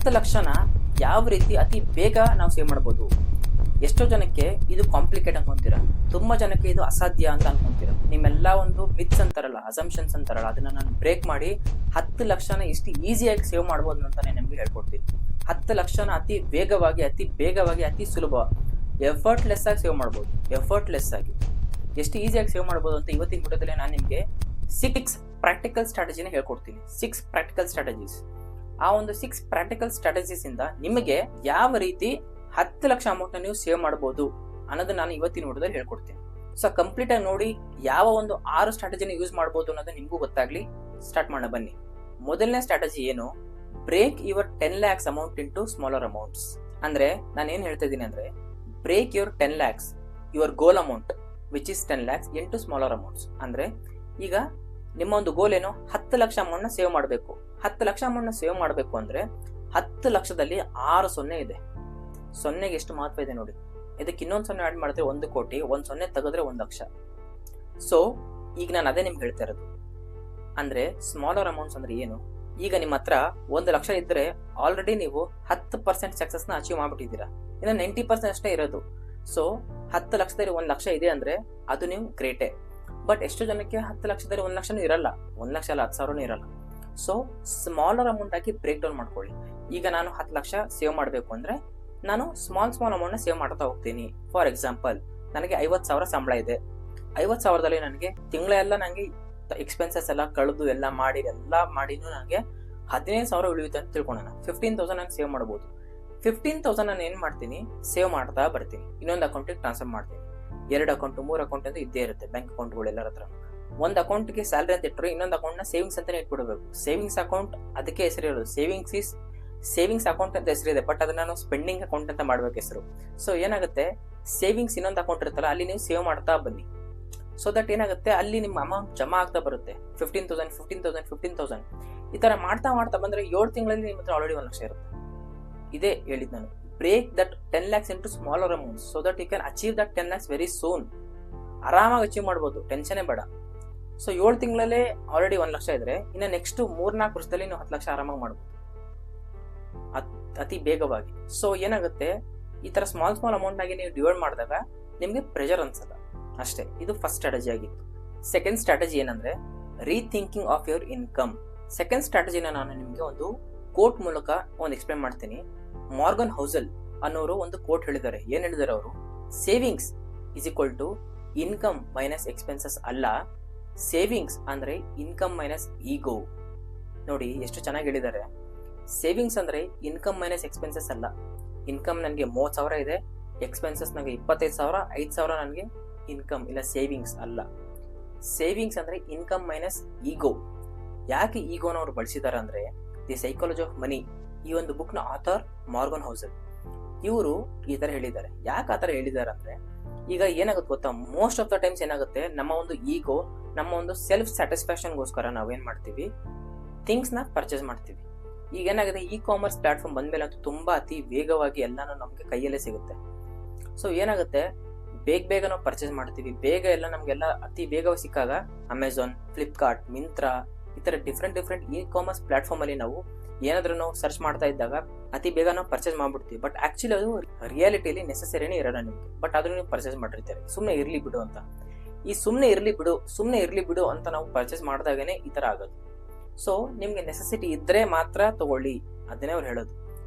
10 ಲಕ್ಷನ ಯಾವ ರೀತಿ ಅತಿ ಬೇಗ ನಾವು ಸೇವ್ ಮಾಡ್ಬೋದು. ಎಷ್ಟೋ ಜನಕ್ಕೆ ಇದು ಕಾಂಪ್ಲಿಕೇಟ್ ಅನ್ಕೊಂತೀರ, ತುಂಬಾ ಜನಕ್ಕೆ ಇದು ಅಸಾಧ್ಯ ಅಂತ ಅನ್ಕೊಂತೀರ. ನಿಮ್ಮೆಲ್ಲ ಒಂದು ಮಿತ್ಸ್ ಅಂತಾರಲ್ಲ, ಅಸಂಪ್ಷನ್ಸ್ ಅಂತಾರಲ್ಲ, ಅದನ್ನ ನಾನು ಬ್ರೇಕ್ ಮಾಡಿ 10 ಲಕ್ಷನ ಎಷ್ಟು ಈಸಿಯಾಗಿ ಸೇವ್ ಮಾಡ್ಬೋದು ಅಂತ ನಾನು ನಿಮ್ಗೆ ಹೇಳ್ಕೊಡ್ತೀನಿ. 10 ಲಕ್ಷನ ಅತಿ ವೇಗವಾಗಿ, ಅತಿ ಬೇಗವಾಗಿ, ಅತಿ ಸುಲಭ, ಎಫರ್ಟ್ಲೆಸ್ ಆಗಿ ಸೇವ್ ಮಾಡ್ಬೋದು. ಎಫರ್ಟ್ಲೆಸ್ ಆಗಿ ಎಷ್ಟು ಈಸಿಯಾಗಿ ಸೇವ್ ಮಾಡ್ಬೋದು ಅಂತ ಇವತ್ತಿನ ವಿಡಿಯೋದಲ್ಲಿ ನಾನು ನಿಮಗೆ 6 ಪ್ರಾಕ್ಟಿಕಲ್ ಸ್ಟ್ರಾಟಜಿನ ಹೇಳ್ಕೊಡ್ತೀನಿ. 6 ಪ್ರಾಕ್ಟಿಕಲ್ ಸ್ಟ್ರಾಟಜೀಸ್. ಆ ಒಂದು 6 ಪ್ರಾಕ್ಟಿಕಲ್ ಸ್ಟ್ರಾಟಜೀಸ್ ಇಂದ ನಿಮಗೆ ಯಾವ ರೀತಿ 10 ಲಕ್ಷ ಅಮೌಂಟ್ ನೀವು ಸೇವ್ ಮಾಡಬಹುದು ಅನ್ನೋದು ನಾನು ಇವತ್ತಿನ ವಿಡಿಯೋದಲ್ಲಿ ಹೇಳ್ಕೊಡ್ತೀನಿ. ಸೊ ಕಂಪ್ಲೀಟ್ ಆಗಿ ನೋಡಿ ಯಾವ ಒಂದು 6 ಸ್ಟ್ರಾಟಜಿನ ಯೂಸ್ ಮಾಡಬಹುದು ಅನ್ನೋದು ನಿಮಗೂ ಗೊತ್ತಾಗ್ಲಿ. ಸ್ಟಾರ್ಟ್ ಮಾಡೋಣ ಬನ್ನಿ. ಮೊದಲನೇ ಸ್ಟ್ರಾಟಜಿ ಏನು? Break your 10 lakhs amount into smaller amounts. ಅಂದ್ರೆ ನಾನು ಏನ್ ಹೇಳ್ತಾ ಇದ್ದೀನಿ ಅಂದ್ರೆ, break your 10 lakhs your goal amount which is 10 lakhs into smaller amounts. ಅಂದ್ರೆ ಈಗ ನಿಮ್ಮ ಒಂದು ಗೋಲ್ ಏನು? 10 ಲಕ್ಷ ಅಮೌಂಟ್ ನ ಸೇವ್ ಮಾಡಬೇಕು. 10 ಲಕ್ಷ ಅಮೌಂಟ್ ನ ಸೇವ್ ಮಾಡಬೇಕು ಅಂದ್ರೆ 10 ಲಕ್ಷದಲ್ಲಿ 6 ಸೊನ್ನೆ ಇದೆ. ಸೊನ್ನೆಗೆ ಎಷ್ಟು ಮಹತ್ವ ಇದೆ ನೋಡಿ. ಇದಕ್ಕೆ ಇನ್ನೊಂದು ಸೊನ್ನೆ ಆಡ್ ಮಾಡಿದ್ರೆ 1 ಕೋಟಿ, 1 ಸೊನ್ನೆ ತೆಗೆದ್ರೆ 1 ಲಕ್ಷ. ಸೊ ಈಗ ನಾನು ಅದೇ ನಿಮ್ಗೆ ಹೇಳ್ತಾ ಇರೋದು. ಅಂದ್ರೆ ಸ್ಮಾಲರ್ ಅಮೌಂಟ್ಸ್ ಅಂದ್ರೆ ಏನು? ಈಗ ನಿಮ್ಮ ಹತ್ರ 1 ಲಕ್ಷ ಇದ್ರೆ ಆಲ್ರೆಡಿ ನೀವು 10% ಸಕ್ಸಸ್ ನ ಅಚೀವ್ ಮಾಡ್ಬಿಟ್ಟಿದ್ದೀರಾ. ಇನ್ನು 90% ಅಷ್ಟೇ ಇರೋದು. ಸೊ 10 ಲಕ್ಷದಲ್ಲಿ 1 ಲಕ್ಷ ಇದೆ ಅಂದ್ರೆ ಅದು ನೀವು ಗ್ರೇಟೇ. ಬಟ್ ಎಷ್ಟು ಜನಕ್ಕೆ 10 ಲಕ್ಷದಲ್ಲಿ 1 ಲಕ್ಷನೂ ಇರಲ್ಲ, 1 ಲಕ್ಷ ಅಲ್ಲ 10,000 ಇರಲ್ಲ. ಸೊ ಸ್ಮಾಲರ್ ಅಮೌಂಟ್ ಆಗಿ ಬ್ರೇಕ್ ಡೌನ್ ಮಾಡ್ಕೊಳ್ಳಿ. ಈಗ ನಾನು 10 ಲಕ್ಷ ಸೇವ್ ಮಾಡಬೇಕು ಅಂದ್ರೆ ನಾನು ಸ್ಮಾಲ್ ಅಮೌಂಟ್ ನ ಸೇವ್ ಮಾಡ್ತಾ ಹೋಗ್ತೀನಿ. ಫಾರ್ ಎಕ್ಸಾಂಪಲ್, ನನಗೆ 50,000 ಸಂಬಳ ಇದೆ. 50,000ದಲ್ಲಿ ನನಗೆ ತಿಂಗಳೆಲ್ಲ ನನಗೆ ಎಕ್ಸ್ಪೆನ್ಸಸ್ ಎಲ್ಲ ಕಳೆದು ಎಲ್ಲ ಮಾಡಿನೂ ನನಗೆ 15,000 ಉಳಿಯುತ್ತೆ ಅಂತ ತಿಳ್ಕೊಳ್ಳೋಣ. 15,000 ನಾನು ಸೇವ್ ಮಾಡಬಹುದು. 15,000 ನಾನು ಏನ್ ಮಾಡ್ತೀನಿ? ಸೇವ್ ಮಾಡ್ತಾ ಬರ್ತೀನಿ. ಇನ್ನೊಂದು ಅಕೌಂಟಿಗೆ ಟ್ರಾನ್ಸ್ಫರ್ ಮಾಡ್ತೀನಿ. 2 ಅಕೌಂಟ್ 3 ಅಕೌಂಟ್ ಅಂತ ಇದ್ದೇ ಇರುತ್ತೆ ಬ್ಯಾಂಕ್ ಅಕೌಂಟ್ಗಳು ಎಲ್ಲರ ಹತ್ರ. ಒಂದು ಅಕೌಂಟ್ಗೆ ಸ್ಯಾಲರಿ ಅಂತ ಇಟ್ಟರು, ಇನ್ನೊಂದು ಅಕೌಂಟ್ ನ ಸೇವಿಂಗ್ಸ್ ಅಂತಾನೆ ಇಟ್ಬಿಡಬೇಕು. ಸೇವಿಂಗ್ಸ್ ಅಕೌಂಟ್ ಅದಕ್ಕೆ ಹೆಸರಿರೋದು. ಸೇವಿಂಗ್ಸ್ ಅಕೌಂಟ್ ಅಂತ ಹೆಸರಿದೆ, ಬಟ್ ಅದನ್ನ ನಾನು ಸ್ಪೆಂಡಿಂಗ್ ಅಕೌಂಟ್ ಅಂತ ಮಾಡ್ಬೇಕು ಹೆಸರು. ಸೊ ಏನಾಗುತ್ತೆ, ಸೇವಿಂಗ್ಸ್ ಇನ್ನೊಂದು ಅಕೌಂಟ್ ಇರುತ್ತಲ್ಲ, ಅಲ್ಲಿ ನೀವು ಸೇವ್ ಮಾಡ್ತಾ ಬನ್ನಿ. ಸೊ ದಟ್ ಏನಾಗುತ್ತೆ, ಅಲ್ಲಿ ನಿಮ್ಮ ಅಮೌಂಟ್ ಜಮಾ ಆಗ್ತಾ ಬರುತ್ತೆ. 15,000 ಈ ತರ ಮಾಡ್ತಾ ಬಂದ್ರೆ 7 ತಿಂಗಳಲ್ಲಿ ನಿಮ್ಮ ಹತ್ರ ಆಲ್ರೆಡಿ 1 ಲಕ್ಷ ಇರುತ್ತೆ. ಇದೇ ಹೇಳಿದ್ ನಾನು. Break that 10 lakhs into smaller amounts so that you can achieve that 10 lakhs very soon. ಆರಾಮಾಗಿ ಅಚೀವ್ ಮಾಡ್ಬೋದು, ಟೆನ್ಷನೇ ಬೇಡ. ಸೊ 7 ತಿಂಗಳಲ್ಲೇ ಆಲ್ರೆಡಿ 1 ಲಕ್ಷ ಇದ್ರೆ ಇನ್ನು ನೆಕ್ಸ್ಟ್ 3-4 ವರ್ಷದಲ್ಲಿ ನೀವು 10 ಲಕ್ಷ ಆರಾಮಾಗಿ ಮಾಡ್ಬೋದು, ಅತಿ ಬೇಗವಾಗಿ. ಸೊ ಏನಾಗುತ್ತೆ, ಈ ತರ ಸ್ಮಾಲ್ ಅಮೌಂಟ್ ಆಗಿ ನೀವು ಡಿವೈಡ್ ಮಾಡಿದಾಗ ನಿಮ್ಗೆ ಪ್ರೆಷರ್ ಅನ್ಸಲ್ಲ ಅಷ್ಟೇ. ಇದು ಫಸ್ಟ್ ಸ್ಟ್ರಾಟಜಿ ಆಗಿತ್ತು. ಸೆಕೆಂಡ್ ಸ್ಟ್ರಾಟಜಿ ಏನಂದ್ರೆ, rethinking of your income. Second ಸ್ಟ್ರಾಟಜಿನ ನಾನು ನಿಮ್ಗೆ ಒಂದು ಕೋಟ್ ಮೂಲಕ ಒಂದು ಎಕ್ಸ್ಪ್ಲೇನ್ ಮಾಡ್ತೀನಿ. ಮಾರ್ಗನ್ ಹೌಸಲ್ ಅನ್ನೋರು ಒಂದು ಕೋಟ್ ಹೇಳಿದ್ದಾರೆ. ಏನ್ ಹೇಳಿದಾರೆ ಅವರು? Savings is equal to income minus expenses ಅಲ್ಲ, ಸೇವಿಂಗ್ಸ್ ಅಂದ್ರೆ ಇನ್ಕಮ್ ಮೈನಸ್ ಈಗೋ. ನೋಡಿ ಎಷ್ಟು ಚೆನ್ನಾಗಿ ಹೇಳಿದ್ದಾರೆ. ಸೇವಿಂಗ್ಸ್ ಅಂದ್ರೆ ಇನ್ಕಮ್ ಮೈನಸ್ ಎಕ್ಸ್ಪೆನ್ಸಸ್ ಅಲ್ಲ. ಇನ್ಕಮ್ ನನಗೆ 30,000 ಇದೆ, ಎಕ್ಸ್ಪೆನ್ಸಸ್ ನನಗೆ 25,000, 5,000 ನನಗೆ ಇನ್ಕಮ್ ಇಲ್ಲ, ಸೇವಿಂಗ್ಸ್ ಅಲ್ಲ. ಸೇವಿಂಗ್ಸ್ ಅಂದ್ರೆ ಇನ್ಕಮ್ ಮೈನಸ್ ಈಗೋ. ಯಾಕೆ ಈಗೋನ ಅವ್ರು ಬಳಸಿದಾರೆ ಅಂದ್ರೆ, ದಿ ಸೈಕಾಲಜಿ ಆಫ್ ಮನಿ, ಈ ಒಂದು ಬುಕ್ ನ ಆಥರ್ ಮಾರ್ಗನ್ ಹೌಸಲ್, ಇವರು ಈ ತರ ಹೇಳಿದ್ದಾರೆ. ಯಾಕೆ ಆ ತರ ಹೇಳಿದ್ದಾರೆ ಅಂದ್ರೆ, ಈಗ ಏನಾಗುತ್ತೆ ಗೊತ್ತಾ, ಮೋಸ್ಟ್ ಆಫ್ ದ ಟೈಮ್ಸ್ ಏನಾಗುತ್ತೆ, ನಮ್ಮ ಒಂದು ಈಗೋ, ನಮ್ಮ ಒಂದು ಸೆಲ್ಫ್ ಸ್ಯಾಟಿಸ್ಫ್ಯಾಕ್ಷನ್ಗೋಸ್ಕರ ನಾವೇನ್ ಮಾಡ್ತೀವಿ, ಥಿಂಗ್ಸ್ ನ ಪರ್ಚೇಸ್ ಮಾಡ್ತೀವಿ. ಈಗ ಏನಾಗಿದೆ, ಇ ಕಾಮರ್ಸ್ ಪ್ಲಾಟ್ಫಾರ್ಮ್ ಬಂದ್ಮೇಲೆ ಅಂತೂ ತುಂಬಾ ಅತಿ ವೇಗವಾಗಿ ಎಲ್ಲಾನು ನಮ್ಗೆ ಕೈಯಲ್ಲೇ ಸಿಗುತ್ತೆ. ಸೊ ಏನಾಗುತ್ತೆ, ಬೇಗ ನಾವು ಪರ್ಚೇಸ್ ಮಾಡ್ತೀವಿ. ಬೇಗ ಎಲ್ಲ ನಮ್ಗೆಲ್ಲ ಅತಿ ಬೇಗವಾಗಿ ಸಿಕ್ಕಾಗ ಅಮೆಝಾನ್, ಫ್ಲಿಪ್ಕಾರ್ಟ್, ಮಿಂತ್ರಾ, ಈ ತರ ಡಿಫ್ರೆಂಟ್ ಇ ಕಾಮರ್ಸ್ ಪ್ಲಾಟ್ಫಾರ್ಮ್ ಅಲ್ಲಿ ನಾವು ಏನಾದ್ರೂ ನಾವು ಸರ್ಚ್ ಮಾಡ್ತಾ ಇದ್ದಾಗ ಅತಿ ಬೇಗ ನಾವು ಪರ್ಚೇಸ್ ಮಾಡ್ಬಿಡ್ತೀವಿ. ಬಟ್ ಆಕ್ಚುಲಿ ಅದು ರಿಯಾಲಿಟಿಯಲ್ಲಿ ನೆಸೆಸರಿನೇ ಇರೋಣ ನಿಮ್ಗೆ. ಬಟ್ ಆದ್ರೂ ನೀವು ಪರ್ಚೇಸ್ ಮಾಡಿರ್ತೀರಿ, ಸುಮ್ನೆ ಇರ್ಲಿ ಬಿಡು ಅಂತ. ಈ ಸುಮ್ನೆ ಇರ್ಲಿ ಬಿಡು ಅಂತ ನಾವು ಪರ್ಚೇಸ್ ಮಾಡಿದಾಗನೇ ಈ ತರ ಆಗೋದು. ಸೊ ನಿಮ್ಗೆ ನೆಸೆಸಿಟಿ ಇದ್ರೆ ಮಾತ್ರ ತಗೊಳ್ಳಿ, ಅದನ್ನೇ ಅವ್ರು ಹೇಳೋದು.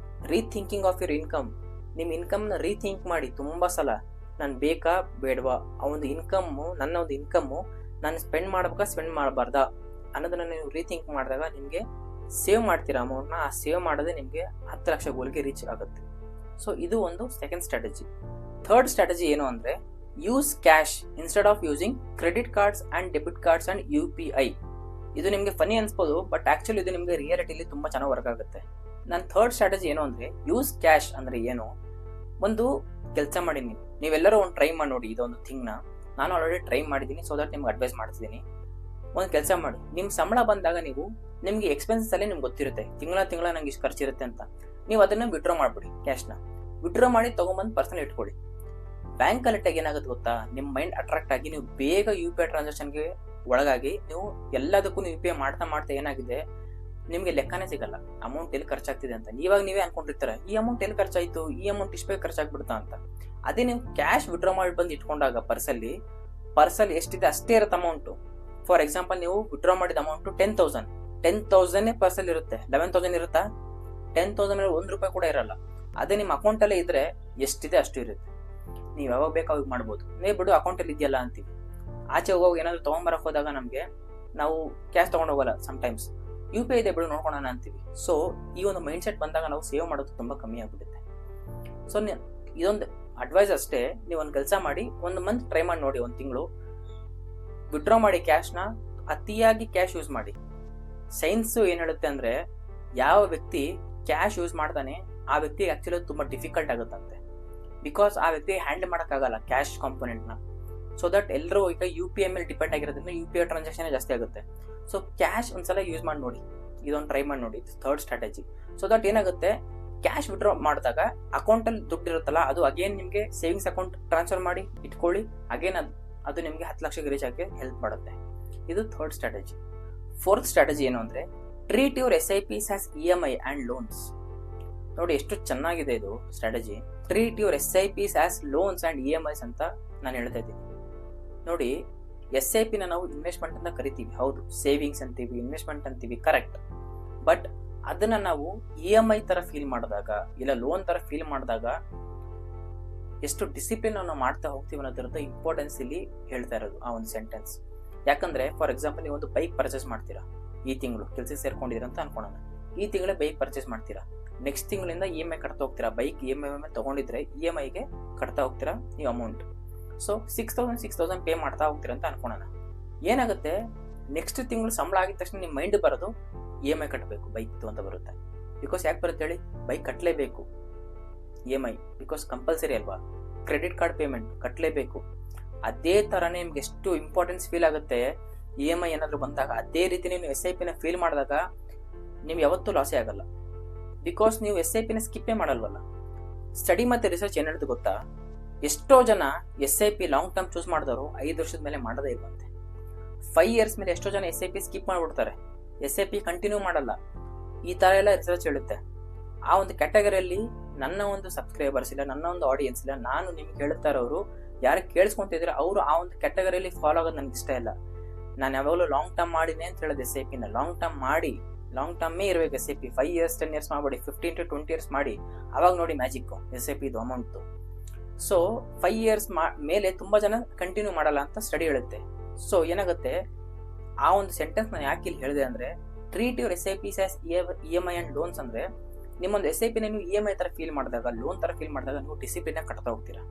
Rethinking of your income. ನಿಮ್ ಇನ್ಕಮ್ ನ ರೀಥಿಂಕ್ ಮಾಡಿ ತುಂಬಾ ಸಲ. ನಾನು ಬೇಕಾ ಬೇಡವಾ, ಆ ಒಂದು ಇನ್ಕಮ್ಮು, ನನ್ನ ಒಂದು ಇನ್ಕಮ್ಮು ನಾನು ಸ್ಪೆಂಡ್ ಮಾಡಬಾರ್ದಾ ಅನ್ನೋದನ್ನ ನೀವು ರೀಥಿಂಕ್ ಮಾಡಿದಾಗ ನಿಮ್ಗೆ ಸೇವ್ ಮಾಡ್ತೀರಾ ಅಮೌಂಟ್ ನ. ಆ ಸೇವ್ ಮಾಡೋದೇ ನಿಮ್ಗೆ 10 ಲಕ್ಷ ಗೋಲ್ಗೆ ರೀಚ್ ಆಗುತ್ತೆ. ಸೊ ಇದು ಒಂದು ಸೆಕೆಂಡ್ ಸ್ಟ್ರಾಟಜಿ. ಥರ್ಡ್ ಸ್ಟ್ರಾಟಜಿ ಏನು ಅಂದ್ರೆ, use cash instead of using credit cards and debit cards and UPI. ಇದು ನಿಮ್ಗೆ ಫನಿ ಅನ್ಸ್ಬೋದು, ಬಟ್ ಆಕ್ಚುಲಿ ಇದು ನಿಮ್ಗೆ ರಿಯಾಲಿಟಿಲಿ ತುಂಬಾ ಚೆನ್ನಾಗಿ ವರ್ಕ್ ಆಗುತ್ತೆ. ನನ್ನ ಥರ್ಡ್ ಸ್ಟ್ರಾಟಜಿ ಏನು ಅಂದ್ರೆ, ಯೂಸ್ ಕ್ಯಾಶ್ ಅಂದ್ರೆ ಏನು? ಒಂದು ಕೆಲಸ ಮಾಡಿ, ನೀವೆಲ್ಲರೂ ಒಂದು ಟ್ರೈ ಮಾಡಿ ನೋಡಿ ಇದೊಂದು ಥಿಂಗ್ ನ. ನಾನು ಆಲ್ರೆಡಿ ಟ್ರೈ ಮಾಡಿದ್ದೀನಿ, ಸೊ ದಟ್ ನಿಮ್ಗೆ ಅಡ್ವೈಸ್ ಮಾಡ್ತಿದ್ದೀನಿ. ಒಂದು ಕೆಲಸ ಮಾಡಿ, ನಿಮ್ ಸಂಬಳ ಬಂದಾಗ ನಿಮ್ಗೆ ಎಕ್ಸ್ಪೆನ್ಸಸ್ ಅಲ್ಲಿ ನಿಮ್ಗೆ ಗೊತ್ತಿರುತ್ತೆ, ತಿಂಗಳ ನಂಗೆ ಇಷ್ಟು ಖರ್ಚಿರುತ್ತೆ ಅಂತ. ನೀವು ಅದನ್ನ ವಿಡ್ರಾ ಮಾಡ್ಬಿಡಿ. ಕ್ಯಾಶ್ನ ವಿಡ್ರಾ ಮಾಡಿ ತಗೊಂಡ್ಬಂದು ಪರ್ಸನಲ್ ಇಟ್ಕೊಳ್ಳಿ. ಬ್ಯಾಂಕ್ ಅಲ್ಲಿ ಏನಾಗುತ್ತೆ ಗೊತ್ತಾ, ನಿಮ್ ಮೈಂಡ್ ಅಟ್ರಾಕ್ಟ್ ಆಗಿ ನೀವು ಬೇಗ UPI ಟ್ರಾನ್ಸಾಕ್ಷನ್ಗೆ ಒಳಗಾಗಿ ನೀವು ಎಲ್ಲದಕ್ಕೂ UPI ಮಾಡ್ತಾ ಏನಾಗಿದೆ, ನಿಮ್ಗೆ ಲೆಕ್ಕನೇ ಸಿಗಲ್ಲ ಅಮೌಂಟ್ ಎಲ್ಲಿ ಖರ್ಚಾಗ್ತಿದೆ ಅಂತ. ಇವಾಗ ನೀವೇ ಅನ್ಕೊಂಡಿರ್ತಾರೆ ಈ ಅಮೌಂಟ್ ಎಲ್ಲಿ ಖರ್ಚಾಯ್ತು, ಈ ಅಮೌಂಟ್ ಇಷ್ಟು ಬೇಗ ಖರ್ಚಾಗ್ಬಿಡ್ತಾ ಅಂತ. ಅದೇ ನೀವು ಕ್ಯಾಶ್ ವಿಡ್ರಾ ಮಾಡಿ ಬಂದು ಇಟ್ಕೊಂಡಾಗ ಪರ್ಸಲ್ಲಿ ಎಷ್ಟಿದೆ ಅಷ್ಟೇ ಇರುತ್ತೆ ಅಮೌಂಟು. ಫಾರ್ ಎಕ್ಸಾಂಪಲ್ ನೀವು ವಿಡ್ರಾ ಮಾಡಿದ ಅಮೌಂಟು 10,000 ಪರ್ಸಲ್ಲಿ ಇರುತ್ತೆ. 11,000 ಇರುತ್ತಾ? 10,000 ಮೇಲೆ ₹1 ಕೂಡ ಇರಲ್ಲ. ಅದೇ ನಿಮ್ಮ ಅಕೌಂಟಲ್ಲೇ ಇದ್ರೆ ಎಷ್ಟಿದೆ ಅಷ್ಟು ಇರುತ್ತೆ. ನೀವು ಯಾವಾಗ ಬೇಕಾವಾಗ ಮಾಡ್ಬೋದು. ಬಿಡು ಅಕೌಂಟಲ್ಲಿ ಇದೆಯಲ್ಲ ಅಂತೀವಿ. ಆಚೆ ಹೋಗೋವಾಗ ಏನಾದ್ರು ತಗೊಂಬರಕ್ ಹೋದಾಗ ನಮಗೆ ನಾವು ಕ್ಯಾಶ್ ತಗೊಂಡು ಹೋಗಲ್ಲ. ಸಮ್ಟೈಮ್ಸ್ UPI ಇದೆ ಬಿಡು ನೋಡ್ಕೊಳ್ಳೋಣ ಅಂತೀವಿ. ಸೊ ಈ ಒಂದು ಮೈಂಡ್ ಸೆಟ್ ಬಂದಾಗ ನಾವು ಸೇವ್ ಮಾಡೋದು ತುಂಬಾ ಕಮ್ಮಿ ಆಗ್ಬಿಡುತ್ತೆ. ಸೊ ಇದೊಂದು ಅಡ್ವೈಸ್ ಅಷ್ಟೇ. ನೀವು ಒಂದು ಕೆಲಸ ಮಾಡಿ, 1 ಮಂತ್ ಟ್ರೈ ಮಾಡಿ ನೋಡಿ, 1 ತಿಂಗಳು ವಿಡ್ರಾ ಮಾಡಿ ಕ್ಯಾಶ್ನ. ಅತಿಯಾಗಿ ಕ್ಯಾಶ್ ಯೂಸ್ ಮಾಡಿ. ಸೈನ್ಸ್ ಏನ್ ಹೇಳುತ್ತೆ ಅಂದ್ರೆ, ಯಾವ ವ್ಯಕ್ತಿ ಕ್ಯಾಶ್ ಯೂಸ್ ಮಾಡ್ತಾನೆ ಆ ವ್ಯಕ್ತಿ ಆಕ್ಚುಲಿ ತುಂಬಾ ಡಿಫಿಕಲ್ಟ್ ಆಗುತ್ತಂತೆ. ಬಿಕಾಸ್ ಆ ವ್ಯಕ್ತಿ ಹ್ಯಾಂಡಲ್ ಮಾಡೋಕ್ಕಾಗಲ್ಲ ಕ್ಯಾಶ್ ಕಾಂಪೋನೆಂಟ್ನ. ಸೊ ದಟ್ ಎಲ್ಲರೂ ಈಗ UPI ಮೇಲೆ ಡಿಪೆಂಡ್ ಆಗಿರೋದ್ರಿಂದ UPI ಟ್ರಾನ್ಸಾಕ್ಷನ್ ಜಾಸ್ತಿ ಆಗುತ್ತೆ. ಸೊ ಕ್ಯಾಶ್ ಒಂದ್ಸಲ ಯೂಸ್ ಮಾಡಿ ನೋಡಿ, ಇದೊಂದು ಟ್ರೈ ಮಾಡಿ ನೋಡಿ. Third strategy. ಸೊ ದಟ್ ಏನಾಗುತ್ತೆ, ಕ್ಯಾಶ್ ವಿಡ್ರಾ ಮಾಡಿದಾಗ ಅಕೌಂಟಲ್ಲಿ ದುಡ್ಡು ಇರುತ್ತಲ್ಲ, ಅದು ಅಗೇನ್ ನಿಮಗೆ ಸೇವಿಂಗ್ಸ್ ಅಕೌಂಟ್ ಟ್ರಾನ್ಸ್ಫರ್ ಮಾಡಿ ಇಟ್ಕೊಳ್ಳಿ. ಅಗೇನ್ ಅದು ನಿಮಗೆ 10 ಲಕ್ಷಕ್ಕೆ ರೀಚ್ ಆಗಿ ಹೆಲ್ಪ್ ಮಾಡುತ್ತೆ. ಇದು ಥರ್ಡ್ ಸ್ಟ್ರಾಟಜಿ. ಫೋರ್ತ್ ಸ್ಟ್ರಾಟಜಿ ಏನು ಅಂದ್ರೆ, treat your SIPs as EMI and loans. ನೋಡಿ ಎಷ್ಟು ಚೆನ್ನಾಗಿದೆ ಇದು strategy. Treat your SIPs as loans and EMIs ಅಂತ ನಾನು ಹೇಳ್ತಾ ಇದ್ದೀನಿ. ನೋಡಿ, SIP ನಾವು ಇನ್ವೆಸ್ಟ್ಮೆಂಟ್ ಅಂತ ಕರಿತೀವಿ, ಹೌದು. ಸೇವಿಂಗ್ಸ್ ಅಂತೀವಿ, ಇನ್ವೆಸ್ಟ್ಮೆಂಟ್ ಅಂತೀವಿ, ಕರೆಕ್ಟ್. ಬಟ್ ಅದನ್ನ ನಾವು EMI ತರ ಫೀಲ್ ಮಾಡಿದಾಗ, ಇಲ್ಲ ಲೋನ್ ತರ ಫೀಲ್ ಮಾಡಿದಾಗ ಎಷ್ಟು ಡಿಸಿಪ್ಲಿನ್ ನಾವು ಮಾಡ್ತಾ ಹೋಗ್ತೀವಿ ಅನ್ನೋದ್ರದ್ದು ಇಂಪಾರ್ಟೆನ್ಸ್ ಇಲ್ಲಿ ಹೇಳ್ತಾ ಇರೋದು ಆ ಒಂದು ಸೆಂಟೆನ್ಸ್. ಯಾಕಂದ್ರೆ ಫಾರ್ ಎಕ್ಸಾಂಪಲ್ ನೀವು ಒಂದು ಬೈಕ್ ಪರ್ಚೇಸ್ ಮಾಡ್ತೀರಾ, ಈ ತಿಂಗಳು ಕೆಲಸ ಸೇರ್ಕೊಂಡಿದ್ದೀರಾ ಅಂತ ಅನ್ಕೊಳ್ಳೋಣ. ಈ ತಿಂಗಳೇ ಬೈಕ್ ಪರ್ಚೇಸ್ ಮಾಡ್ತೀರಾ, ನೆಕ್ಸ್ಟ್ ತಿಂಗಳಿಂದ EMI ಕಟ್ತಾ ಹೋಗ್ತೀರಾ. ಬೈಕ್ EMI ತಗೊಂಡಿದ್ರೆ EMIಗೆ ಕಟ್ತಾ ಹೋಗ್ತೀರಾ ನೀವು ಅಮೌಂಟ್. ಸೊ 6,000 ಪೇ ಮಾಡ್ತಾ ಹೋಗ್ತೀರಾ ಅಂತ ಅನ್ಕೊಳ್ಳೋಣ. ಏನಾಗುತ್ತೆ, ನೆಕ್ಸ್ಟ್ ತಿಂಗಳು ಸಂಬಳ ಆಗಿದ ತಕ್ಷಣ ನಿಮ್ಮ ಮೈಂಡ್ ಬರೋದು EMI ಕಟ್ಟಬೇಕು ಬೈಕ್ದು ಅಂತ ಬರುತ್ತೆ. ಬಿಕಾಸ್ ಯಾಕೆ ಬರುತ್ತೆ ಹೇಳಿ, ಬೈಕ್ ಕಟ್ಟಲೇಬೇಕು EMI, ಬಿಕಾಸ್ ಕಂಪಲ್ಸರಿ ಅಲ್ವಾ. ಕ್ರೆಡಿಟ್ ಕಾರ್ಡ್ ಪೇಮೆಂಟ್ ಕಟ್ಟಲೇಬೇಕು. ಅದೇ ತರನೇ ನಿಮ್ಗೆ ಎಷ್ಟು ಇಂಪಾರ್ಟೆನ್ಸ್ ಫೀಲ್ ಆಗುತ್ತೆ EMI ಏನಾದ್ರು ಬಂದಾಗ, ಅದೇ ರೀತಿ ನೀವು SIPನ ಫೀಲ್ ಮಾಡಿದಾಗ ನೀವು ಯಾವತ್ತೂ ಲಾಸೇ ಆಗಲ್ಲ. ಬಿಕಾಸ್ ನೀವು SIPನ ಸ್ಕಿಪ್ಪೇ ಮಾಡಲ್ವಲ್ಲ. ಸ್ಟಡಿ ಮತ್ತೆ ರಿಸರ್ಚ್ ಏನ್ ಹೇಳಿದ್ರು ಗೊತ್ತಾ, ಎಷ್ಟೋ ಜನ SIP ಲಾಂಗ್ ಟರ್ಮ್ ಚೂಸ್ ಮಾಡಿದವರು 5 ವರ್ಷದ ಮೇಲೆ ಮಾಡದೇ ಇರುವಂತೆ. 5 ಇಯರ್ಸ್ ಮೇಲೆ ಎಷ್ಟೋ ಜನ SIP ಸ್ಕಿಪ್ ಮಾಡ್ಬಿಡ್ತಾರೆ, SIP ಕಂಟಿನ್ಯೂ ಮಾಡಲ್ಲ. ಈ ತರ ಎಲ್ಲ ರಿಸರ್ಚ್ ಹೇಳುತ್ತೆ. ಆ ಒಂದು ಕ್ಯಾಟಗರಿಯಲ್ಲಿ ನನ್ನ ಒಂದು ಸಬ್ಸ್ಕ್ರೈಬರ್ಸ್ ಇಲ್ಲ, ನನ್ನ ಒಂದು ಆಡಿಯನ್ಸ್ ಇಲ್ಲ. ನಾನು ನಿಮ್ಗೆ ಹೇಳ್ತಾ ಇರೋರು ಯಾರು ಕೇಳಿಸ್ಕೊಂತಿದ್ರೆ ಅವರು ಆ ಒಂದು ಕ್ಯಾಟಗರಿಯಲ್ಲಿ ಫಾಲೋ ಆಗೋದು ನನಗೆ ಇಷ್ಟ ಇಲ್ಲ. ನಾನು ಯಾವಾಗಲೂ ಲಾಂಗ್ ಟರ್ಮ್ ಮಾಡಿನೇ ಅಂತ ಹೇಳೋದು. SIPನ ಲಾಂಗ್ ಟರ್ಮ್ ಮಾಡಿ, ಲಾಂಗ್ ಟರ್ಮೇ ಇರಬೇಕು SIP. 5 ಇಯರ್ಸ್ 10 ಇಯರ್ಸ್ ಮಾಡಬೇಡಿ, 15 to 20 ಇಯರ್ಸ್ ಮಾಡಿ. ಅವಾಗ ನೋಡಿ ಮ್ಯಾಜಿಕ್ SIP ಇದು ಅಮೌಂಟ್. ಸೊ 5 ಇಯರ್ಸ್ ಮೇಲೆ ತುಂಬಾ ಜನ ಕಂಟಿನ್ಯೂ ಮಾಡಲ್ಲ ಅಂತ ಸ್ಟಡಿ ಹೇಳುತ್ತೆ. ಸೊ ಏನಾಗುತ್ತೆ, ಆ ಒಂದು ಸೆಂಟೆನ್ಸ್ ನಾನು ಯಾಕೆ ಇಲ್ಲಿ ಹೇಳಿದೆ ಅಂದ್ರೆ, treat your SIPs as EMI and loans ಅಂದ್ರೆ, ನಿಮ್ಮೊಂದು SIPನ ನೀವು EMI ತರ ಫೀಲ್ ಮಾಡಿದಾಗ, ಲೋನ್ ತರ ಫೀಲ್ ಮಾಡಿದಾಗ ನೀವು ಡಿಸಿಪ್ಲಿನ್ ಕಟ್ತಾ ಹೋಗ್ತೀರಾ.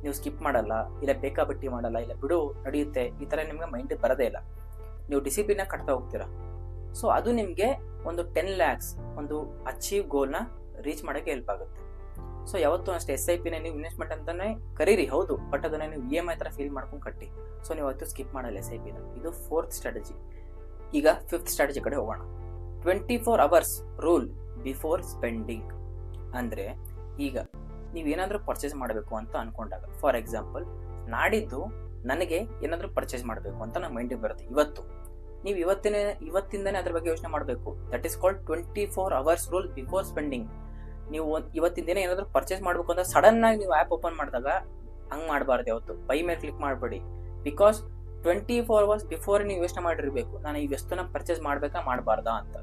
ನೀವು ಸ್ಕಿಪ್ ಮಾಡಲ್ಲ, ಇಲ್ಲ ಬೇಕಾಬಿಟ್ಟಿ ಮಾಡಲ್ಲ, ಇಲ್ಲ ಬಿಡು ನಡೆಯುತ್ತೆ, ಈ ತರ ನಿಮ್ಗೆ ಮೈಂಡ್ ಬರೋದೇ ಇಲ್ಲ. ನೀವು ಡಿಸಿಪ್ಲಿನ್ ಕಟ್ತಾ ಹೋಗ್ತೀರಾ. ಸೊ ಅದು ನಿಮ್ಗೆ ಒಂದು 10 lakhs ಒಂದು ಅಚೀವ್ ಗೋಲ್ನ ರೀಚ್ ಮಾಡೋಕ್ಕೆ ಹೆಲ್ಪ್ ಆಗುತ್ತೆ. ಸೊ ಯಾವತ್ತೂ ಅಷ್ಟೇ SIPನ ನೀವು ಇನ್ವೆಸ್ಟ್ಮೆಂಟ್ ಅಂತಾನೆ ಕರೀರಿ, ಹೌದು. ಬಟ್ ಅದನ್ನ ನೀವು EMI ತರ ಫೀಲ್ ಮಾಡ್ಕೊಂಡು ಕಟ್ಟಿ. ಸೊ ನೀವು ಅವತ್ತು ಸ್ಕಿಪ್ ಮಾಡಲ್ಲ SIPನ. ಇದು 4th ಸ್ಟ್ರಾಟಜಿ. ಈಗ 5th ಸ್ಟ್ರಾಟಜಿ ಕಡೆ ಹೋಗೋಣ. 24 hours ರೂಲ್ ಬಿಫೋರ್ ಸ್ಪೆಂಡಿಂಗ್. ಅಂದ್ರೆ ಈಗ ನೀವೇನಾದ್ರೂ ಪರ್ಚೇಸ್ ಮಾಡಬೇಕು ಅಂತ ಅನ್ಕೊಂಡಾಗ, ಫಾರ್ ಎಕ್ಸಾಂಪಲ್ ನಾಡಿದ್ದು ನನಗೆ ಏನಾದ್ರೂ ಪರ್ಚೇಸ್ ಮಾಡಬೇಕು ಅಂತ ನಮ್ಮ ಮೈಂಡಿಗೆ ಬರುತ್ತೆ. ಇವತ್ತು ನೀವು ಇವತ್ತಿಂದನೇ ಅದ್ರ ಬಗ್ಗೆ ಯೋಚನೆ ಮಾಡಬೇಕು. That is called 24 hours rule before spending. ನೀವು ಇವತ್ತಿನ ದಿನ ಏನಾದ್ರೂ ಪರ್ಚೇಸ್ ಮಾಡಬೇಕು ಅಂತ ಸಡನ್ ಆಗಿ ನೀವು ಆ್ಯಪ್ ಓಪನ್ ಮಾಡಿದಾಗ ಹಂಗ್ ಮಾಡಬಾರ್ದು. ಯಾವತ್ತು ಬೈ ಮೇಲೆ ಕ್ಲಿಕ್ ಮಾಡಬೇಡಿ. ಬಿಕಾಸ್ 24 hours ಬಿಫೋರ್ ನೀವು ಯೋಚನೆ ಮಾಡಿರ್ಬೇಕು, ನಾನು ಈ ವಸ್ತುನ ಪರ್ಚೇಸ್ ಮಾಡ್ಬೇಕಾ ಮಾಡಬಾರ್ದಾ ಅಂತ.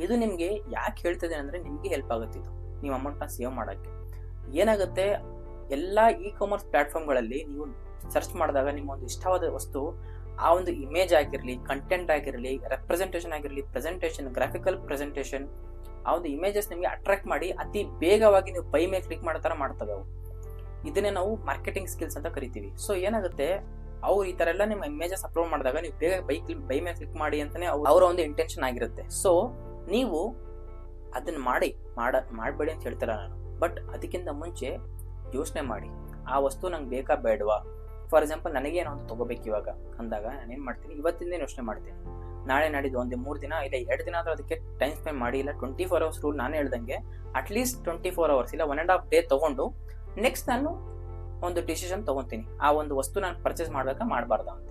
ಇದು ನಿಮ್ಗೆ ಯಾಕೆ ಹೇಳ್ತಿದೆ ಅಂದ್ರೆ, ನಿಮ್ಗೆ ಹೆಲ್ಪ್ ಆಗುತ್ತೆ ಇದು ನೀವು ಅಮೌಂಟ್ನ ಸೇವ್ ಮಾಡೋಕ್ಕೆ. ಏನಾಗುತ್ತೆ, ಎಲ್ಲಾ ಇ-ಕಾಮರ್ಸ್ ಪ್ಲಾಟ್ಫಾರ್ಮ್ಗಳಲ್ಲಿ ನೀವು ಸರ್ಚ್ ಮಾಡಿದಾಗ ನಿಮ್ಮ ಒಂದು ಇಷ್ಟವಾದ ವಸ್ತು, ಆ ಒಂದು ಇಮೇಜ್ ಆಗಿರಲಿ, ಕಂಟೆಂಟ್ ಆಗಿರಲಿ, ರೆಪ್ರೆಸೆಂಟೇಷನ್ ಆಗಿರಲಿ, ಪ್ರೆಸೆಂಟೇಷನ್, ಗ್ರಾಫಿಕಲ್ ಪ್ರೆಸೆಂಟೇಷನ್, ಆ ಒಂದು ಇಮೇಜಸ್ ನಿಮಗೆ ಅಟ್ರಾಕ್ಟ್ ಮಾಡಿ ಅತಿ ಬೇಗವಾಗಿ ನೀವು ಬೈ ಮೇಲೆ ಕ್ಲಿಕ್ ಮಾಡೋ ತರ ಮಾಡ್ತವೆ ಅವು. ಇದನ್ನೇ ನಾವು ಮಾರ್ಕೆಟಿಂಗ್ ಸ್ಕಿಲ್ಸ್ ಅಂತ ಕರಿತೀವಿ. ಸೊ ಏನಾಗುತ್ತೆ, ಅವ್ರು ಈ ತರ ಎಲ್ಲ ನಿಮ್ಮ ಇಮೇಜಸ್ ಅಪ್ಲೋಡ್ ಮಾಡಿದಾಗ ನೀವು ಬೇಗ ಬೈ ಮೇಲೆ ಕ್ಲಿಕ್ ಮಾಡಿ ಅಂತಾನೆ ಅವರ ಒಂದು ಇಂಟೆನ್ಷನ್ ಆಗಿರುತ್ತೆ. ಸೊ ನೀವು ಅದನ್ನ ಮಾಡಬೇಡಿ ಅಂತ ಹೇಳ್ತಾರ ನಾನು. ಬಟ್ ಅದಕ್ಕಿಂತ ಮುಂಚೆ ಯೋಚನೆ ಮಾಡಿ, ಆ ವಸ್ತು ನಂಗೆ ಬೇಕಾ ಬೇಡವಾ. ಫಾರ್ ಎಕ್ಸಾಂಪಲ್ ನನಗೇನೋ ಒಂದು ತಗೋಬೇಕು ಇವಾಗ ಅಂದಾಗ ನಾನೇನ್ ಮಾಡ್ತೀನಿ, ಇವತ್ತಿಂದ ಯೋಚನೆ ಮಾಡ್ತೀನಿ. ನಾಳೆ ನಾಡಿದ್ದು ಒಂದು 3 ದಿನ ಇಲ್ಲ 2 ದಿನ ಆದ್ರೂ ಅದಕ್ಕೆ ಟೈಮ್ ಸ್ಪೆಂಡ್ ಮಾಡಿ, ಇಲ್ಲ 24 hours ರೂಲ್ ನಾನು ಹೇಳ್ದಂಗೆ ಅಟ್ಲೀಸ್ಟ್ 24 hours ಇಲ್ಲ 1.5 day ತಗೊಂಡು ನೆಕ್ಸ್ಟ್ ನಾನು ಒಂದು ಡಿಸಿಷನ್ ತಗೊಂತೀನಿ, ಆ ಒಂದು ವಸ್ತು ನಾನು ಪರ್ಚೇಸ್ ಮಾಡ್ಬೇಕಾ ಮಾಡಬಾರ್ದಾ ಅಂತ.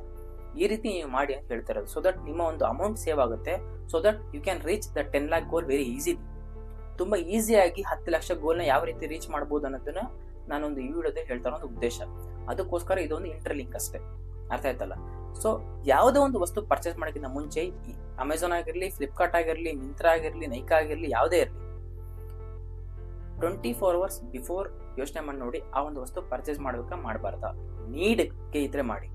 ಈ ರೀತಿ ನೀವು ಮಾಡಿ ಅಂತ ಹೇಳ್ತಾ ಇರೋದು. ಸೊ ದಟ್ ನಿಮ್ಮ ಒಂದು ಅಮೌಂಟ್ ಸೇವ್ ಆಗುತ್ತೆ. So that you can reach the 10 lakh goal very easily. ತುಂಬಾ ಈಸಿಯಾಗಿ 10 ಲಕ್ಷ ಗೋಲ್ನ ಯಾವ ರೀತಿ ರೀಚ್ ಮಾಡಬಹುದು ಅನ್ನೋದನ್ನ ನಾನೊಂದು ಈ ವಿಡಿಯೋದಲ್ಲಿ ಹೇಳ್ತಾ ಇರೋ ಒಂದು ಉದ್ದೇಶ. ಅದಕ್ಕೋಸ್ಕರ ಇದೊಂದು ಇಂಟರ್ಲಿಂಕ್ ಅಷ್ಟೇ, ಅರ್ಥ ಆಯ್ತಲ್ಲ. ಸೊ ಯಾವುದೇ ಒಂದು ವಸ್ತು ಪರ್ಚೇಸ್ ಮಾಡೋಕ್ಕಿಂತ ಮುಂಚೆ ಅಮೆಝಾನ್ ಆಗಿರಲಿ, ಫ್ಲಿಪ್ಕಾರ್ಟ್ ಆಗಿರಲಿ, ಮಿಂತ್ರಾ ಆಗಿರಲಿ, ನೈಕಾ ಆಗಿರಲಿ, ಯಾವುದೇ ಇರಲಿ 24 hours ಬಿಫೋರ್ ಯೋಚನೆ ಮಾಡಿ ನೋಡಿ ಆ ಒಂದು ವಸ್ತು ಪರ್ಚೇಸ್ ಮಾಡ್ಬೇಕಾ ಮಾಡಬಾರ್ದಾ. ನೀಡ್ಗೆ ಇದ್ರೆ ಮಾಡಿ,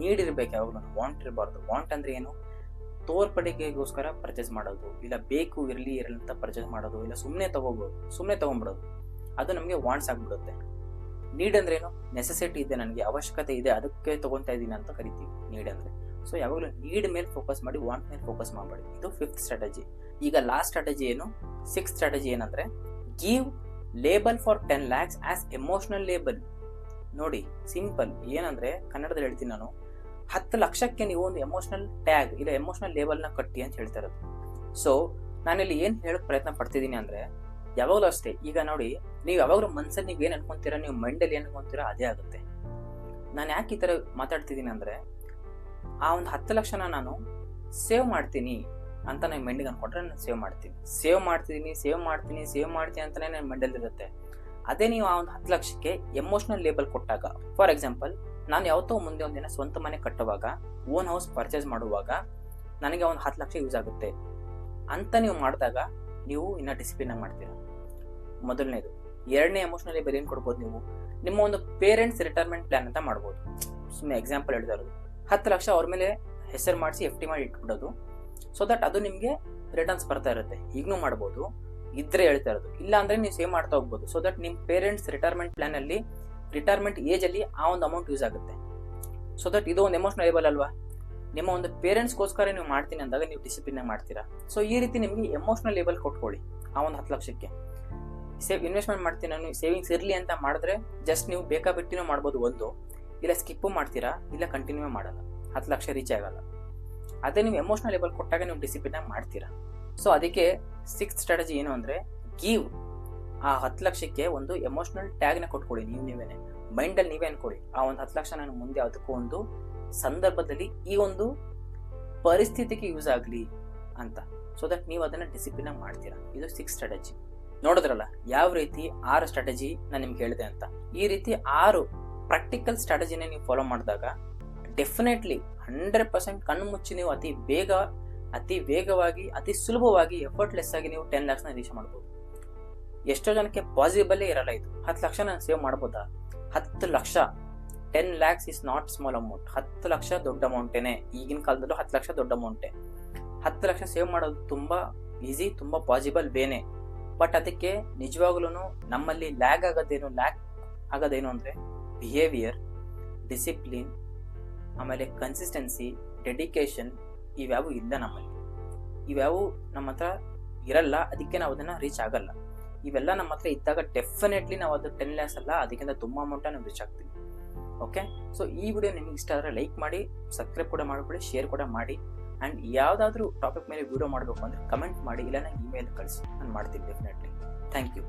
ನೀಡ್ ಇರ್ಬೇಕು, ಯಾವಾಗ ವಾಂಟ್ ಇರಬಾರ್ದು. ವಾಂಟ್ ಅಂದ್ರೆ ಏನು? ತೋರ್ಪಡಿಕೆಗೋಸ್ಕರ ಪರ್ಚೇಸ್ ಮಾಡೋದು, ಇಲ್ಲ ಬೇಕು ಇರಲಿ ಅಂತ ಪರ್ಚೇಸ್ ಮಾಡೋದು, ಇಲ್ಲ ಸುಮ್ಮನೆ ತಗೊಂಡ್ಬಿಡೋದು, ಅದು ನಮಗೆ ವಾಂಟ್ಸ್ ಆಗ್ಬಿಡುತ್ತೆ. ನೀಡ್ ಅಂದ್ರೆ ಏನು? ನೆಸೆಸಿಟಿ ಇದೆ, ನನಗೆ ಅವಶ್ಯಕತೆ ಇದೆ, ಅದಕ್ಕೆ ತಗೊಂತಾ ಇದ್ದೀನಿ ಅಂತ ಕರಿತೀವಿ ನೀಡ್ ಅಂದ್ರೆ. ಸೊ ಯಾವಾಗಲೂ ನೀಡ್ ಮೇಲೆ ಫೋಕಸ್ ಮಾಡಿ, ವಾಂಟ್ ಮೇಲೆ ಫೋಕಸ್ ಮಾಡಬೇಡಿ. ಇದು 5th ಸ್ಟ್ರಾಟಜಿ. ಈಗ ಲಾಸ್ಟ್ ಸ್ಟ್ರಾಟಜಿ ಏನು? 6th ಸ್ಟ್ರಾಟಜಿ ಏನಂದ್ರೆ give label for 10 lakhs as emotional label. ನೋಡಿ, ಸಿಂಪಲ್. ಏನಂದ್ರೆ ಕನ್ನಡದಲ್ಲಿ ಹೇಳ್ತೀನಿ ನಾನು, 10 ಲಕ್ಷಕ್ಕೆ ನೀವು ಒಂದು ಎಮೋಷನಲ್ ಟ್ಯಾಗ್ ಇಲ್ಲ ಎಮೋಷನಲ್ ಲೇಬಲ್ ನ ಕಟ್ಟಿ ಅಂತ ಹೇಳ್ತಾ ಇರೋದು. ಸೊ ನಾನಿಲ್ಲಿ ಏನ್ ಹೇಳಕ್ ಪ್ರಯತ್ನ ಪಡ್ತಿದ್ದೀನಿ ಅಂದ್ರೆ, ಯಾವಾಗಲೂ ಅಷ್ಟೇ. ಈಗ ನೋಡಿ, ನೀವು ಯಾವಾಗಲೂ ಮನ್ಸಲ್ಲಿ ನೀವು ಏನ್ ಅನ್ಕೊಂತೀರಾ, ನೀವು ಮೈಂಡಲ್ಲಿ ಏನ್ ಅನ್ಕೊಂತೀರಾ ಅದೇ ಆಗುತ್ತೆ. ನಾನು ಯಾಕೆ ಈ ತರ ಮಾತಾಡ್ತಿದ್ದೀನಿ ಅಂದ್ರೆ, ಆ ಒಂದು 10 ಲಕ್ಷನ ನಾನು ಸೇವ್ ಮಾಡ್ತೀನಿ ಅಂತ ನಾನು ಮೈಂಡಿಗೆ ಅನ್ಕೊಂಡ್ರೆ ನಾನು ಸೇವ್ ಮಾಡ್ತೀನಿ ಅಂತಾನೆ ನನ್ನ ಮೈಂಡಲ್ಲಿ ಇರುತ್ತೆ. ಅದೇ ನೀವು ಆ ಒಂದು 10 ಲಕ್ಷಕ್ಕೆ ಎಮೋಷನಲ್ ಲೇಬಲ್ ಕೊಟ್ಟಾಗ, ಫಾರ್ ಎಕ್ಸಾಂಪಲ್ ನಾನು ಯಾವತ್ತೋ ಮುಂದೆ ಒಂದಿನ ಸ್ವಂತ ಮನೆ ಕಟ್ಟುವಾಗ, ಓನ್ ಹೌಸ್ ಪರ್ಚೇಸ್ ಮಾಡುವಾಗ ನನಗೆ ಒಂದು 10 ಲಕ್ಷ ಯೂಸ್ ಆಗುತ್ತೆ ಅಂತ ನೀವು ಮಾಡಿದಾಗ ನೀವು ಇನ್ನ ಡಿಸಿಪ್ಲಿನ್ ಮಾಡ್ತೀರಾ. ಮೊದಲನೇದು. ಎರಡನೇ ಎಮೋಷನಲ್ ಲೇಬಲ್ ಏನ್ ಕೊಡ್ಬೋದು ನೀವು? ನಿಮ್ಮ ಒಂದು ಪೇರೆಂಟ್ಸ್ ರಿಟೈರ್ಮೆಂಟ್ ಪ್ಲಾನ್ ಅಂತ ಮಾಡ್ಬೋದು. ಸುಮ್ಮನೆ ಎಕ್ಸಾಂಪಲ್ ಹೇಳ್ತಾ ಇರೋದು, 10 ಲಕ್ಷ ಅವ್ರ ಮೇಲೆ ಹೆಸರು ಮಾಡಿಸಿ FD ಮಾಡಿ ಇಟ್ಬಿಡೋದು. ಸೊ ದಟ್ ಅದು ನಿಮ್ಗೆ ರಿಟರ್ನ್ಸ್ ಬರ್ತಾ ಇರುತ್ತೆ. ಈಗನೂ ಮಾಡ್ಬೋದು, ಇದ್ರೆ ಹೇಳ್ತಾ ಇರೋದು. ಇಲ್ಲ ಅಂದ್ರೆ ನೀವು ಸೇವ್ ಮಾಡ್ತಾ ಹೋಗ್ಬೋದು. ಸೊ ದಟ್ ನಿಮ್ ಪೇರೆಂಟ್ಸ್ ರಿಟೈರ್ಮೆಂಟ್ ಪ್ಲಾನ್ ಅಲ್ಲಿ, ರಿಟೈರ್ಮೆಂಟ್ ಏಜ್ ಅಲ್ಲಿ ಆ ಒಂದು ಅಮೌಂಟ್ ಯೂಸ್ ಆಗುತ್ತೆ. ಸೊ ದಟ್ ಇದು ಒಂದು ಎಮೋಷನಲ್ ಲೇಬಲ್ ಅಲ್ವಾ? ನಿಮ್ಮ ಒಂದು ಪೇರೆಂಟ್ಸ್ಗೋಸ್ಕರ ನೀವು ಮಾಡ್ತೀನಿ ಅಂದಾಗ ನೀವು ಡಿಸಿಪ್ಲಿನ್ ಮಾಡ್ತೀರಾ. ಸೊ ಈ ರೀತಿ ನಿಮ್ಗೆ ಎಮೋಷನಲ್ ಲೇಬಲ್ ಕೊಟ್ಕೊಳ್ಳಿ. ಆ ಒಂದು 10 ಲಕ್ಷಕ್ಕೆ ಇನ್ವೆಸ್ಟ್ಮೆಂಟ್ ಮಾಡ್ತೀನಿ ನಾನು, ಸೇವಿಂಗ್ಸ್ ಇರ್ಲಿ ಅಂತ ಮಾಡಿದ್ರೆ ಜಸ್ಟ್ ನೀವು ಬೇಕಾಬಿಟ್ಟಿನೂ ಮಾಡ್ಬೋದು. ಒಂದು, ಇಲ್ಲ ಸ್ಕಿಪ್ಪು ಮಾಡ್ತೀರಾ, ಇಲ್ಲ ಕಂಟಿನ್ಯೂ ಮಾಡಲ್ಲ, 10 ಲಕ್ಷ ರೀಚ್ ಆಗಲ್ಲ. ಅದೇ ನೀವು ಎಮೋಷನಲ್ ಲೇಬಲ್ ಕೊಟ್ಟಾಗ ನೀವು ಡಿಸಿಪ್ಲಿನ್ ಮಾಡ್ತೀರಾ. ಸೊ ಅದಕ್ಕೆ 6th ಸ್ಟ್ರಾಟಜಿ ಏನು ಅಂದ್ರೆ, ಗಿವ್. ಆ 10 ಲಕ್ಷಕ್ಕೆ ಒಂದು ಎಮೋಷನಲ್ ಟ್ಯಾಗ್ ನ ಕೊಟ್ಕೊಳ್ಳಿ. ನೀವೇನೆ ಮೈಂಡಲ್ಲಿ ನೀವೇ ಅನ್ಕೊಳ್ಳಿ, ಆ ಒಂದು 10 ಲಕ್ಷ ನಾನು ಮುಂದೆ ಅದಕ್ಕೂ ಒಂದು ಸಂದರ್ಭದಲ್ಲಿ ಈ ಒಂದು ಪರಿಸ್ಥಿತಿಗೆ ಯೂಸ್ ಆಗ್ಲಿ ಅಂತ. ಸೊ ದಟ್ ನೀವು ಅದನ್ನ ಡಿಸಿಪ್ಲಿನ್ ಮಾಡ್ತೀರಾ. ಇದು 6th ಸ್ಟ್ರಾಟಜಿ. ನೋಡಿದ್ರಲ್ಲ ಯಾವ ರೀತಿ 6 ಸ್ಟ್ರಾಟಜಿ ನಾನು ನಿಮ್ಗೆ ಹೇಳಿದೆ ಅಂತ. ಈ ರೀತಿ 6 ಪ್ರಾಕ್ಟಿಕಲ್ ಸ್ಟ್ರಾಟಜಿನ ನೀವು ಫಾಲೋ ಮಾಡಿದಾಗ ಡೆಫಿನೆಟ್ಲಿ 100% ಕಣ್ಣು ಮುಚ್ಚಿ ನೀವು ಅತಿ ವೇಗವಾಗಿ, ಅತಿ ಸುಲಭವಾಗಿ, ಎಫರ್ಟ್ಲೆಸ್ ಆಗಿ ನೀವು 10 lakhs ರೀಚ್ ಮಾಡ್ಬೋದು. ಎಷ್ಟೋ ಜನಕ್ಕೆ ಪಾಸಿಬಲ್ ಇರಲ್ಲ ಇದು. 10 ಲಕ್ಷ ನಾನು ಸೇವ್ ಮಾಡ್ಬೋದಾ? 10 lakh, 10 lakhs is not small amount. 10 lakh ದೊಡ್ಡ ಅಮೌಂಟೇನೆ. ಈಗಿನ ಕಾಲದಲ್ಲೂ 10 ಲಕ್ಷ ದೊಡ್ಡ ಅಮೌಂಟೇ. 10 ಲಕ್ಷ ಸೇವ್ ಮಾಡೋದು ತುಂಬಾ ಈಸಿ, ತುಂಬಾ ಪಾಸಿಬಲ್ ವೇನೆ. ಬಟ್ ಅದಕ್ಕೆ ನಿಜವಾಗ್ಲೂ ನಮ್ಮಲ್ಲಿ ಲ್ಯಾಗ್ ಆಗೋದೇನು ಅಂದ್ರೆ ಬಿಹೇವಿಯರ್, ಡಿಸಿಪ್ಲಿನ್, ಆಮೇಲೆ ಕನ್ಸಿಸ್ಟೆನ್ಸಿ, ಡೆಡಿಕೇಶನ್, ಇವ್ಯಾವು ಇಲ್ಲ ನಮ್ಮಲ್ಲಿ. ಇವ್ಯಾವು ನಮ್ಮ ಹತ್ರ ಇರಲ್ಲ, ಅದಕ್ಕೆ ನಾವು ಅದನ್ನ ರೀಚ್ ಆಗಲ್ಲ. ಇವೆಲ್ಲ ನಮ್ಮ ಹತ್ರ ಇದ್ದಾಗ ಡೆಫಿನೆಟ್ಲಿ ನಾವು ಅದು 10 lakhs ಅಲ್ಲ, ಅದಕ್ಕಿಂತ ತುಂಬಾ ಅಮೌಂಟ್ ನಾವು ರೀಚ್ ಆಗ್ತೀವಿ. ಓಕೆ, ಸೊ ಈ ವಿಡಿಯೋ ನಿಮ್ಗೆ ಇಷ್ಟ ಆದರೆ ಲೈಕ್ ಮಾಡಿ, ಸಬ್ಸ್ಕ್ರೈಬ್ ಕೂಡ ಮಾಡ್ಕೊಳ್ಳಿ, ಶೇರ್ ಕೂಡ ಮಾಡಿ. ಆ್ಯಂಡ್ ಯಾವುದಾದ್ರೂ ಟಾಪಿಕ್ ಮೇಲೆ ವಿಡಿಯೋ ಮಾಡಬೇಕು ಅಂದರೆ ಕಮೆಂಟ್ ಮಾಡಿ, ಇಲ್ಲ ನಂಗೆ ಇಮೇಲ್ ಕಳಿಸಿ, ನಾನು ಮಾಡ್ತೀನಿ ಡೆಫಿನೆಟ್ಲಿ. Thank you.